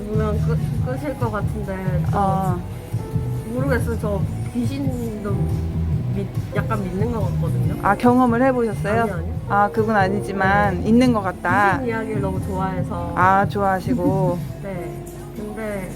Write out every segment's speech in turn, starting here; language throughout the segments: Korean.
보면 끝일 것 같은데 모르겠어요. 저 귀신도 약간 믿는 것 같거든요. 아, 경험을 해보셨어요? 아니요. 아, 그건 아니지만 있는 것 같다. 귀신 이야기를 너무 좋아해서. 아, 좋아하시고. 네. 근데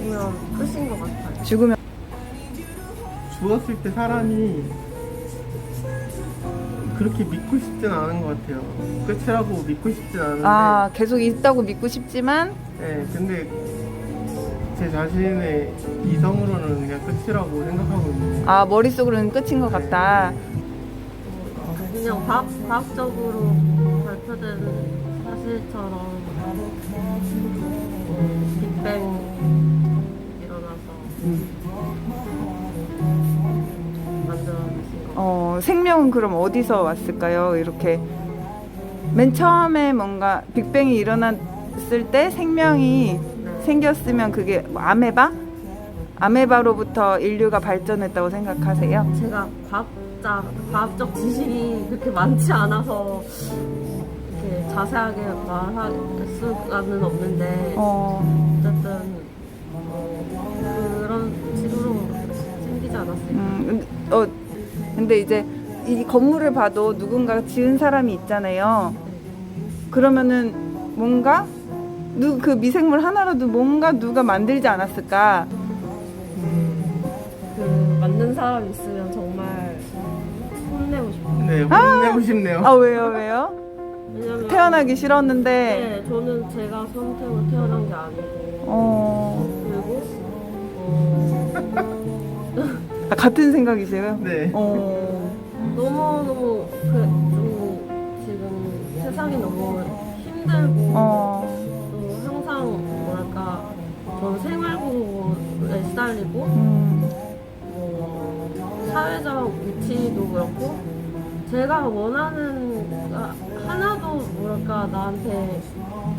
보면 끝인 것 같아요. 죽으면 죽었을 때 사람이 그렇게 믿고 싶진 않은 것 같아요. 끝이라고 믿고 싶진 않은데. 아, 계속 있다고 믿고 싶지만 네, 근데 제 자신의 이성으로는 그냥 끝이라고 생각하고 있는. 아, 머릿속으로는 끝인 것 같다. 그냥 과학적으로 발표된 사실처럼 빅뱅 일어나서 만들어내신 거. 생명은 그럼 어디서 왔을까요? 이렇게 맨 처음에 뭔가 빅뱅이 일어났을 때 생명이 생겼으면 그게 뭐 아메바? 아메바로부터 인류가 발전했다고 생각하세요? 제가 과학적 지식이 그렇게 많지 않아서 이렇게 자세하게 말할 수는 없는데 어쨌든 그런 식으로 생기지 않았을까. 근데 이제 이 건물을 봐도 누군가가 지은 사람이 있잖아요. 그러면은 뭔가 그 미생물 하나라도 뭔가 누가 만들지 않았을까? 그 만든 사람 있으면 정말 혼내고 싶어요. 네, 혼내고 싶네요. 아, 왜요? 왜냐면 태어나기 싫었는데. 네, 저는 제가 선택으로 태어난 게 아니고 그리고 아, 같은 생각이세요? 네. 너무너무 좀 지금 세상이 너무 힘들고 또 항상 뭐랄까 저는 생활고에 시달리고 사회적 위치도 그렇고 제가 원하는 하나도 뭐랄까 나한테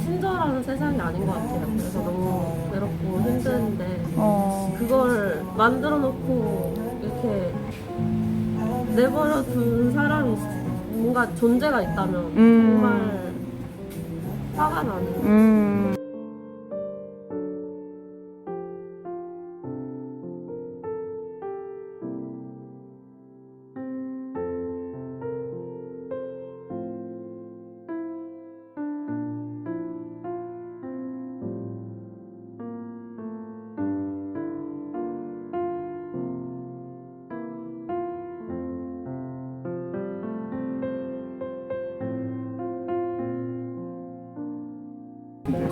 친절한 세상이 아닌 것 같아요. 그래서 너무 괴롭고 힘든데 그걸 만들어 놓고 이렇게 내버려 둔 사람이 뭔가 존재가 있다면 정말 화가 나는.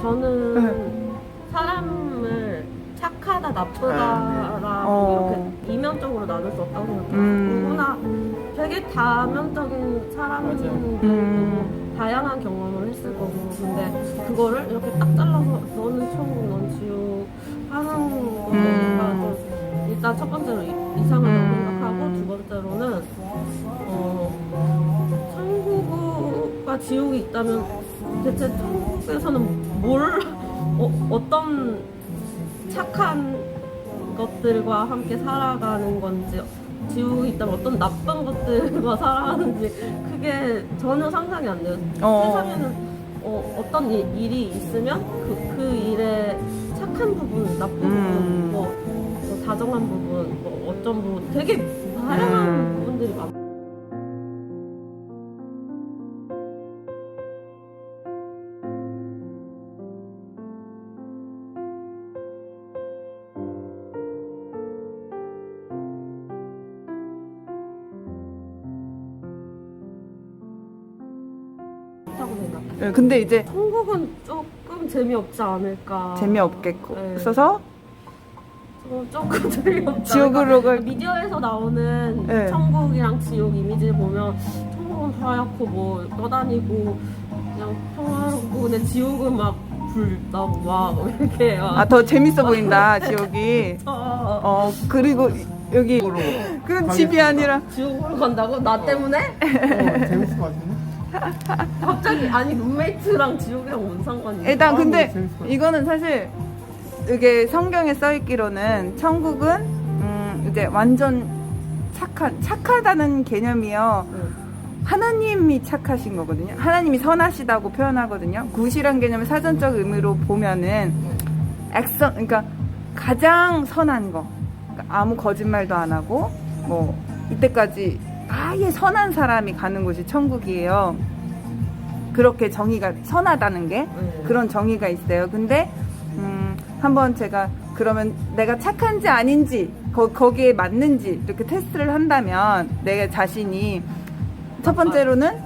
저는 사람을 착하다 나쁘다라고 이렇게 이면적으로 나눌 수 없다고 생각해요. 누구나 되게 다면적인 사람들도 다양한 경험을 했을 거고 근데 그거를 이렇게 딱 잘라서 너는 천국, 넌 지옥 하는 거니까 좀 일단 첫 번째로 이상하다고 생각하고 두 번째로는 천국과 지옥이 있다면 대체 천국에서는 어떤 착한 것들과 함께 살아가는 건지 지옥이 있다면 어떤 나쁜 것들과 살아가는지 그게 전혀 상상이 안 돼요. 세상에는 어떤 일이 있으면 그 일의 착한 부분, 나쁜 부분, 뭐 다정한 부분, 뭐 어떤 부분 되게 다양한 부분들이 많아요. 생각해요. 근데 이제 천국은 조금 재미없지 않을까. 재미없겠고 네. 있어서 조금 재미없지 지옥으로 않을까. 미디어에서 나오는 네. 천국이랑 지옥 이미지를 보면 천국은 하얗고 뭐 떠다니고 그냥 평화롭고 근데 지옥은 막 불 나고 막 이렇게 더 재밌어 보인다 지옥이. 그리고 여기 그건 집이 아니라 지옥으로 간다고? 나 때문에? 재밌을 것 같은데? 갑자기 아니 룸메이트랑 지옥이랑 뭔 상관이야? 일단 근데 재밌을 것 같아. 이거는 사실 이게 성경에 써 있기로는 천국은 이제 완전 착하다는 개념이요. 하나님이 착하신 거거든요. 하나님이 선하시다고 표현하거든요. 굿이란 개념을 사전적 의미로 보면은 그러니까 가장 선한 거, 그러니까 아무 거짓말도 안 하고 뭐 이때까지 아예 선한 사람이 가는 곳이 천국이에요. 그렇게 정의가 선하다는 게 그런 정의가 있어요. 근데 한번 제가 그러면 내가 착한지 아닌지 거기에 맞는지 이렇게 테스트를 한다면 내 자신이 첫 번째로는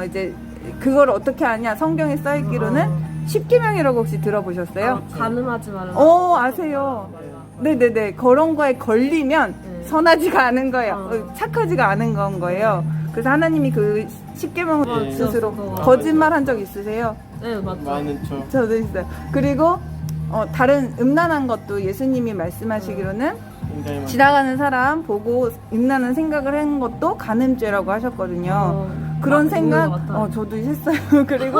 이제 그걸 어떻게 아냐, 성경에 써있기로는 10계명이라고 혹시 들어보셨어요? 가늠하지 말라. 아세요. 네네네. 그런 거에 걸리면 선하지가 않은 거예요. 착하지가 않은 건 거예요. 그래서 하나님이 그 10계명을 스스로 거짓말 한 적 있으세요? 네, 맞죠. 많은 척. 저도 있어요. 그리고 다른 음란한 것도 예수님이 말씀하시기로는 지나가는 사람 보고 음란한 생각을 하는 것도 간음죄라고 하셨거든요. 그런 생각, 저도 했어요. 그리고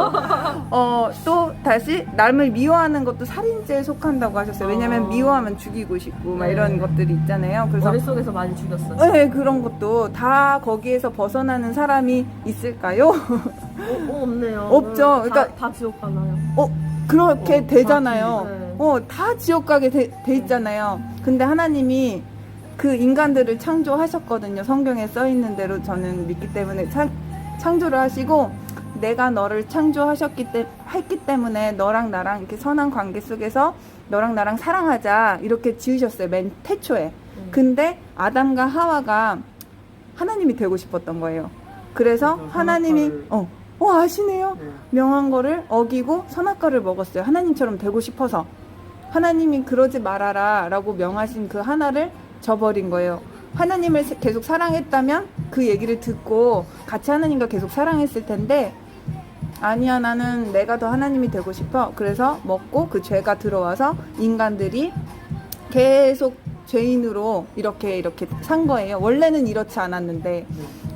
또 다시 남을 미워하는 것도 살인죄에 속한다고 하셨어요. 왜냐면 미워하면 죽이고 싶고 막 이런 것들이 있잖아요. 그래서 머릿속에서 많이 죽였어요. 네, 그런 것도 다 거기에서 벗어나는 사람이 있을까요? 없네요. 없죠. 그러니까 다 지옥 가나요? 그렇게 되잖아요. 네. 다 지옥 가게 돼 있잖아요. 근데 하나님이 그 인간들을 창조하셨거든요. 성경에 써 있는 대로 저는 믿기 때문에 창조를 하시고 내가 너를 했기 때문에 너랑 나랑 이렇게 선한 관계 속에서 너랑 나랑 사랑하자 이렇게 지으셨어요. 맨 태초에. 근데 아담과 하와가 하나님이 되고 싶었던 거예요. 그래서 하나님이 아시네요. 명한 거를 어기고 선악과를 먹었어요. 하나님처럼 되고 싶어서. 하나님이 그러지 말아라 라고 명하신 그 하나를 저버린 거예요. 하나님을 계속 사랑했다면 그 얘기를 듣고 같이 하나님과 계속 사랑했을 텐데 아니야, 나는 내가 더 하나님이 되고 싶어. 그래서 먹고 그 죄가 들어와서 인간들이 계속 죄인으로 이렇게 산 거예요. 원래는 이렇지 않았는데.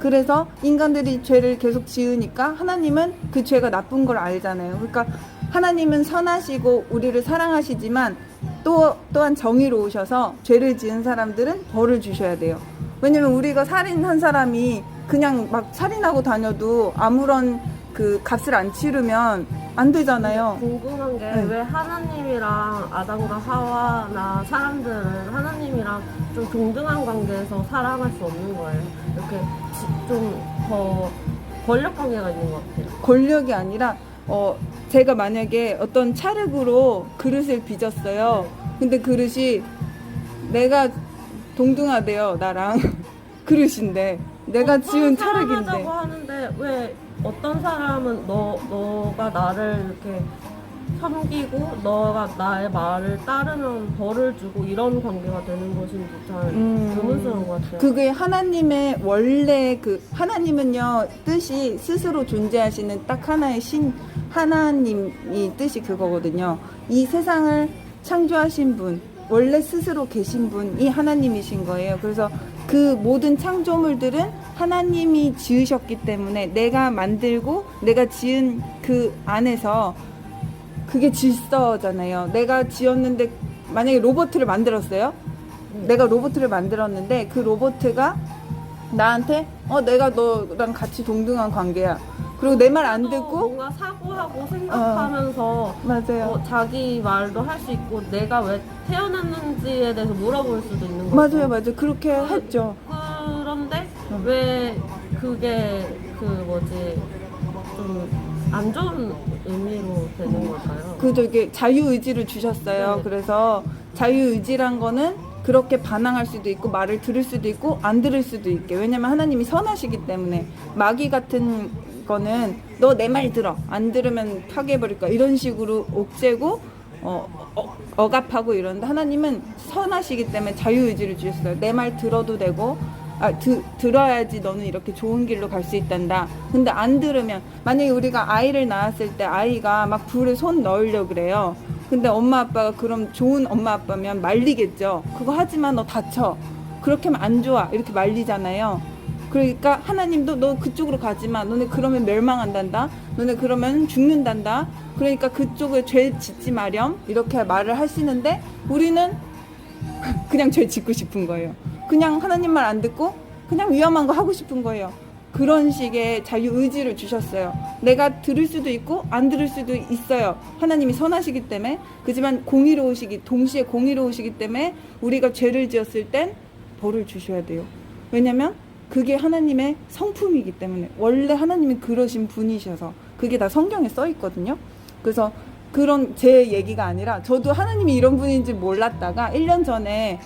그래서 인간들이 죄를 계속 지으니까 하나님은 그 죄가 나쁜 걸 알잖아요. 그러니까 하나님은 선하시고 우리를 사랑하시지만 또한 정의로우셔서 죄를 지은 사람들은 벌을 주셔야 돼요. 왜냐면 우리가 살인한 사람이 그냥 막 살인하고 다녀도 아무런 그 값을 안 치르면 안 되잖아요. 궁금한 게 왜 하나님이랑 아담과 하와나 사람들은 하나님이랑 좀 동등한 관계에서 살아갈 수 없는 거예요? 이렇게 좀 더 권력 관계가 있는 것 같아요. 권력이 아니라 제가 만약에 어떤 찰흙으로 그릇을 빚었어요. 근데 그릇이 내가 동등하대요, 나랑. 그릇인데 내가 지은 찰흙인데. 사랑하자고 하는데 왜 어떤 사람은 너가 나를 이렇게 섬기고 너가 나의 말을 따르면 벌을 주고 이런 관계가 되는 것인지 잘 의문스러운 것 같아요. 그게 하나님의 원래 하나님은요, 뜻이 스스로 존재하시는 딱 하나의 하나님이 뜻이 그거거든요. 이 세상을 창조하신 분, 원래 스스로 계신 분이 하나님이신 거예요. 그래서 그 모든 창조물들은 하나님이 지으셨기 때문에 내가 만들고 내가 지은 그 안에서 그게 질서잖아요. 내가 지었는데 만약에 로봇을 만들었어요. 내가 로봇을 만들었는데 그 로봇가 나한테 내가 너랑 같이 동등한 관계야. 그리고 내 말 안 듣고 뭔가 사고하고 생각하면서 맞아요. 자기 말도 할 수 있고 내가 왜 태어났는지에 대해서 물어볼 수도 있는 거죠. 맞아요. 그렇게 했죠. 그런데 왜 그게 좀 안 좋은 의미로 되는 걸까요? 이게 자유의지를 주셨어요. 네. 그래서 자유의지란 거는 그렇게 반항할 수도 있고 말을 들을 수도 있고 안 들을 수도 있게. 왜냐면 하나님이 선하시기 때문에. 마귀 같은 거는 너 내 말 들어, 안 들으면 파괴해버릴 거야, 이런 식으로 옥죄고 억압하고 이러는데 하나님은 선하시기 때문에 자유의지를 주셨어요. 내 말 들어도 되고 들어야지 너는 이렇게 좋은 길로 갈 수 있단다. 근데 안 들으면, 만약에 우리가 아이를 낳았을 때 아이가 막 불에 손 넣으려고 그래요. 근데 엄마 아빠가 그럼 좋은 엄마 아빠면 말리겠죠. 그거 하지마, 너 다쳐, 그렇게 하면 안 좋아, 이렇게 말리잖아요. 그러니까 하나님도 너 그쪽으로 가지마, 너네 그러면 멸망한단다, 너네 그러면 죽는단다, 그러니까 그쪽에 죄 짓지 마렴, 이렇게 말을 하시는데 우리는 그냥 죄 짓고 싶은 거예요. 그냥 하나님 말 안 듣고 그냥 위험한 거 하고 싶은 거예요. 그런 식의 자유의지를 주셨어요. 내가 들을 수도 있고 안 들을 수도 있어요. 하나님이 선하시기 때문에. 그지만 공의로우시기, 동시에 공의로우시기 때문에 우리가 죄를 지었을 땐 벌을 주셔야 돼요. 왜냐면 그게 하나님의 성품이기 때문에. 원래 하나님이 그러신 분이셔서. 그게 다 성경에 써 있거든요. 그래서 그런 제 얘기가 아니라 저도 하나님이 이런 분인지 몰랐다가 1년 전에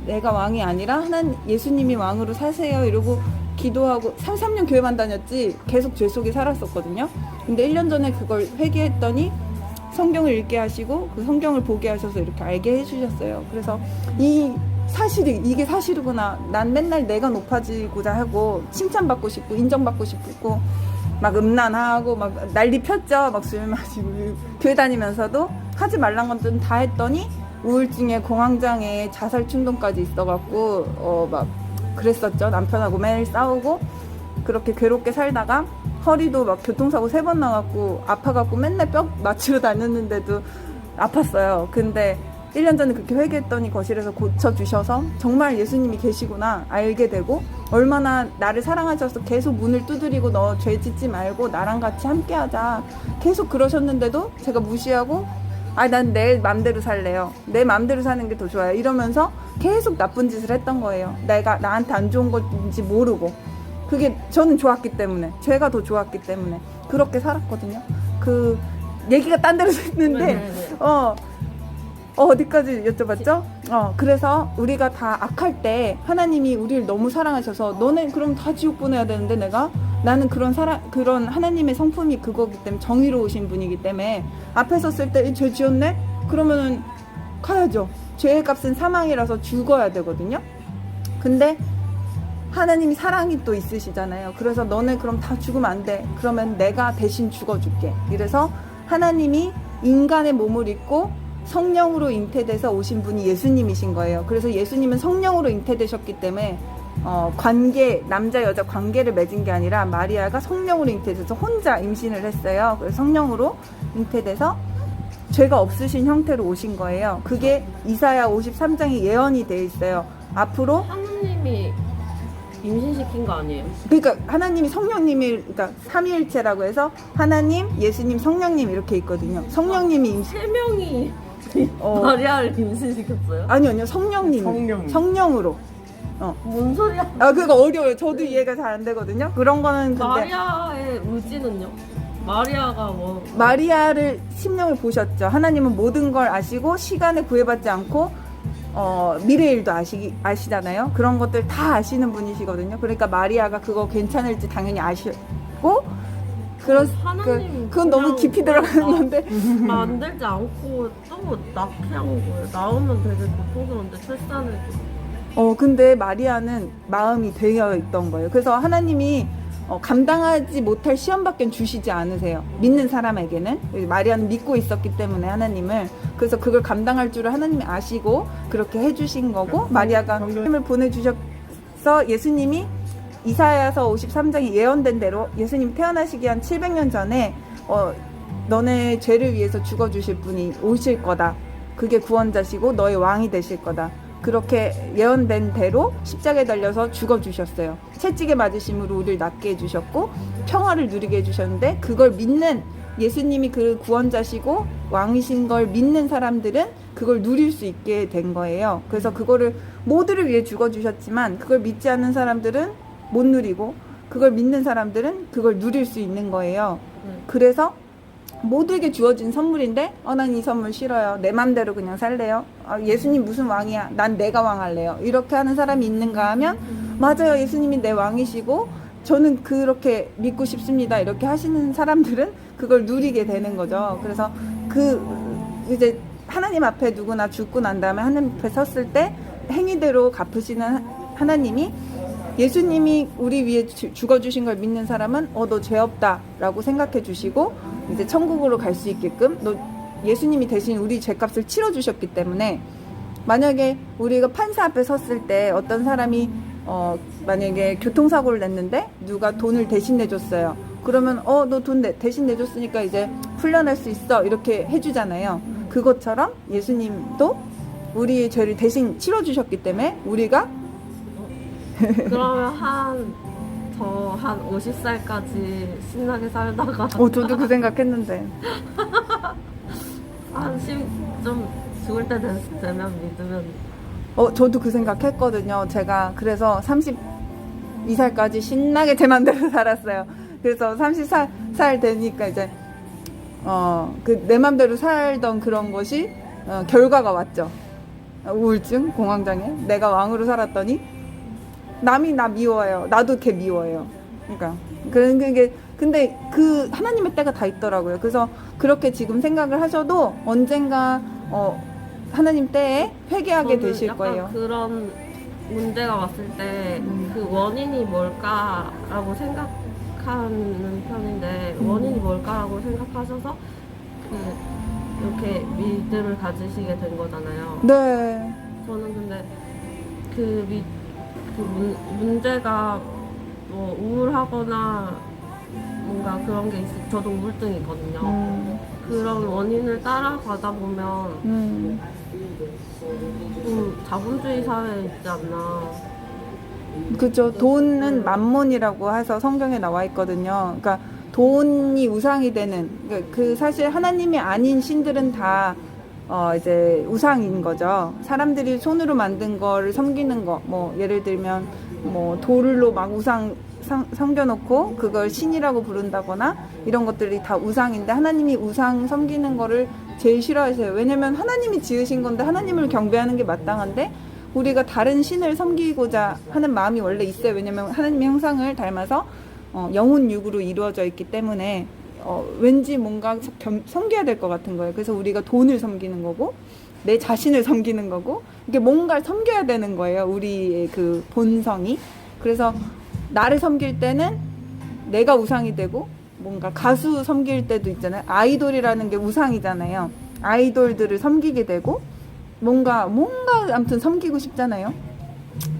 내가 왕이 아니라 예수님이 왕으로 사세요 이러고 기도하고 3년 교회만 다녔지 계속 죄 속에 살았었거든요. 근데 1년 전에 그걸 회개했더니 성경을 읽게 하시고 그 성경을 보게 하셔서 이렇게 알게 해주셨어요. 그래서 이게 사실이구나. 난 맨날 내가 높아지고자 하고 칭찬받고 싶고 인정받고 싶고 막 음란하고 막 난리 폈죠. 막 술 마시고 교회 다니면서도 하지 말란 것들은 다 했더니 우울증에 공황장애 자살 충동까지 있어갖고 막 그랬었죠. 남편하고 매일 싸우고 그렇게 괴롭게 살다가 허리도 막 교통사고 3번 나갖고 아파갖고 맨날 뼈 맞추러 다녔는데도 아팠어요. 근데 1년 전에 그렇게 회개했더니 거실에서 고쳐주셔서 정말 예수님이 계시구나 알게 되고 얼마나 나를 사랑하셔서 계속 문을 두드리고 너 죄 짓지 말고 나랑 같이 함께하자 계속 그러셨는데도 제가 무시하고 난 내 맘대로 살래요. 내 맘대로 사는 게 더 좋아요. 이러면서 계속 나쁜 짓을 했던 거예요. 내가 나한테 안 좋은 건지 모르고 그게 저는 좋았기 때문에 제가 더 좋았기 때문에 그렇게 살았거든요. 그 얘기가 딴 데로 됐는데 어디까지 여쭤봤죠? 그래서 우리가 다 악할 때 하나님이 우리를 너무 사랑하셔서 너네 그럼 다 지옥 보내야 되는데 나는 그런 하나님의 성품이 그거기 때문에 정의로우신 분이기 때문에 앞에 섰을 때 죄 지었네? 그러면은 가야죠. 죄의 값은 사망이라서 죽어야 되거든요. 근데 하나님이 사랑이 또 있으시잖아요. 그래서 너네 그럼 다 죽으면 안 돼. 그러면 내가 대신 죽어줄게. 이래서 하나님이 인간의 몸을 입고 성령으로 잉태돼서 오신 분이 예수님이신 거예요. 그래서 예수님은 성령으로 잉태되셨기 때문에 남자 여자 관계를 맺은 게 아니라 마리아가 성령으로 잉태돼서 혼자 임신을 했어요. 그래서 성령으로 잉태돼서 죄가 없으신 형태로 오신 거예요. 그게 이사야 53장에 예언이 돼 있어요. 앞으로 하나님이 임신시킨 거 아니에요? 그러니까 하나님이 성령님이 그러니까 삼위일체라고 해서 하나님, 예수님, 성령님 이렇게 있거든요. 성령님이 임신 3명이 마리아를 임신시켰어요? 아니요 성령으로 뭔 소리야? 그거 어려워요. 저도 이해가 잘 안 되거든요. 그런 거는 근데 마리아의 의지는요? 마리아가 마리아를 심령을 보셨죠. 하나님은 모든 걸 아시고 시간에 구애받지 않고 미래 일도 아시잖아요. 그런 것들 다 아시는 분이시거든요. 그러니까 마리아가 그거 괜찮을지 당연히 아시고 그건 너무 깊이 들어가는 건데 만들지 않고 또 낳게 한 거예요. 낳으면 되게 고통스러운데 출산을 근데 마리아는 마음이 되어 있던 거예요. 그래서 하나님이 감당하지 못할 시험밖에 주시지 않으세요. 믿는 사람에게는. 마리아는 믿고 있었기 때문에 하나님을. 그래서 그걸 감당할 줄을 하나님이 아시고 그렇게 해주신 거고 마리아가 하나님을 보내주셔서 예수님이 이사야서 53장에 예언된 대로 예수님 태어나시기 한 700년 전에 너네 죄를 위해서 죽어주실 분이 오실 거다. 그게 구원자시고 너의 왕이 되실 거다. 그렇게 예언된 대로 십자가에 달려서 죽어주셨어요. 채찍에 맞으심으로 우리를 낫게 해주셨고 평화를 누리게 해주셨는데 그걸 믿는 예수님이 그 구원자시고 왕이신 걸 믿는 사람들은 그걸 누릴 수 있게 된 거예요. 그래서 그거를 모두를 위해 죽어주셨지만 그걸 믿지 않는 사람들은 못 누리고 그걸 믿는 사람들은 그걸 누릴 수 있는 거예요. 그래서 모두에게 주어진 선물인데 난 이 선물 싫어요. 내 맘대로 그냥 살래요. 예수님 무슨 왕이야. 난 내가 왕할래요. 이렇게 하는 사람이 있는가 하면 맞아요. 예수님이 내 왕이시고 저는 그렇게 믿고 싶습니다. 이렇게 하시는 사람들은 그걸 누리게 되는 거죠. 그래서 이제 하나님 앞에 누구나 죽고 난 다음에 하나님 앞에 섰을 때 행위대로 갚으시는 하나님이 예수님이 우리 위해 죽어주신 걸 믿는 사람은 너 죄 없다 라고 생각해 주시고 이제 천국으로 갈 수 있게끔 예수님이 대신 우리 죄값을 치러주셨기 때문에 만약에 우리가 판사 앞에 섰을 때 어떤 사람이 만약에 교통사고를 냈는데 누가 돈을 대신 내줬어요. 그러면 너 돈 대신 내줬으니까 이제 풀려날 수 있어 이렇게 해주잖아요. 그것처럼 예수님도 우리의 죄를 대신 치러주셨기 때문에 우리가 그러면 한 저 한 50살까지 신나게 살다가 저도 그 생각했는데. 좀 죽을 때 되면 믿으면 저도 그 생각했거든요. 제가 그래서 32살까지 신나게 제 맘대로 살았어요. 그래서 30살 되니까 이제 내 맘대로 살던 그런 것이 결과가 왔죠. 우울증, 공황장애. 내가 왕으로 살았더니 남이 나 미워해요. 나도 걔 미워해요. 그러니까 그게 근데 그 하나님의 때가 다 있더라고요. 그래서 그렇게 지금 생각을 하셔도 언젠가 하나님 때에 회개하게 저는 되실 약간 거예요. 그런 문제가 왔을 때 그 원인이 뭘까라고 생각하는 편인데 원인이 뭘까라고 생각하셔서 이렇게 믿음을 가지시게 된 거잖아요. 네. 저는 근데 문제가 뭐 우울하거나 뭔가 그런 게 저도 우울증이 있거든요. 그런 원인을 따라가다 보면 자본주의 사회에 있지 않나. 그죠. 돈은 만몬이라고 해서 성경에 나와 있거든요. 그러니까 돈이 우상이 되는 그 사실 하나님이 아닌 신들은 다 이제 우상인 거죠. 사람들이 손으로 만든 거를 섬기는 거, 뭐 예를 들면 뭐 돌로 막 우상 섬겨놓고 그걸 신이라고 부른다거나 이런 것들이 다 우상인데 하나님이 우상 섬기는 거를 제일 싫어하세요. 왜냐면 하나님이 지으신 건데 하나님을 경배하는 게 마땅한데 우리가 다른 신을 섬기고자 하는 마음이 원래 있어요. 왜냐면 하나님의 형상을 닮아서 영혼 육으로 이루어져 있기 때문에 왠지 뭔가 섬겨야 될 것 같은 거예요. 그래서 우리가 돈을 섬기는 거고 내 자신을 섬기는 거고 이게 뭔가를 섬겨야 되는 거예요. 우리의 그 본성이. 그래서 나를 섬길 때는 내가 우상이 되고 뭔가 가수 섬길 때도 있잖아요. 아이돌이라는 게 우상이잖아요. 아이돌들을 섬기게 되고 뭔가 아무튼 섬기고 싶잖아요.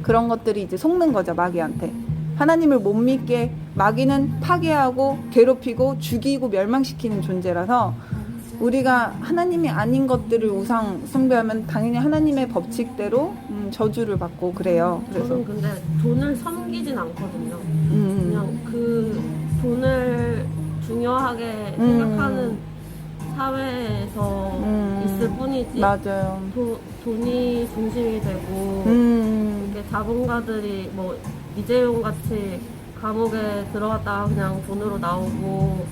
그런 것들이 이제 속는 거죠. 마귀한테. 하나님을 못 믿게 마귀는 파괴하고 괴롭히고 죽이고 멸망시키는 존재라서 우리가 하나님이 아닌 것들을 우상 숭배하면 당연히 하나님의 법칙대로 저주를 받고 그래요. 그래서 저는 근데 돈을 섬기진 않거든요. 그냥 그 돈을 중요하게 생각하는 사회에서 있을 뿐이지. 맞아요. 돈이 중심이 되고 이렇게 자본가들이 뭐 이재용 같이 감옥에 들어갔다가 그냥 돈으로 나오고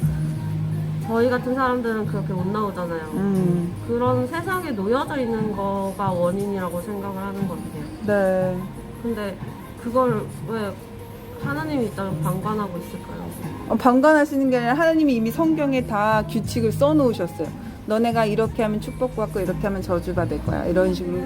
저희 같은 사람들은 그렇게 못 나오잖아요. 그런 세상에 놓여져 있는 거가 원인이라고 생각을 하는 것 같아요. 네. 근데 그걸 왜 하나님이 있다면 방관하고 있을까요? 방관하시는 게 아니라 하나님이 이미 성경에 다 규칙을 써놓으셨어요. 너네가 이렇게 하면 축복받고 이렇게 하면 저주받을 거야. 이런 식으로.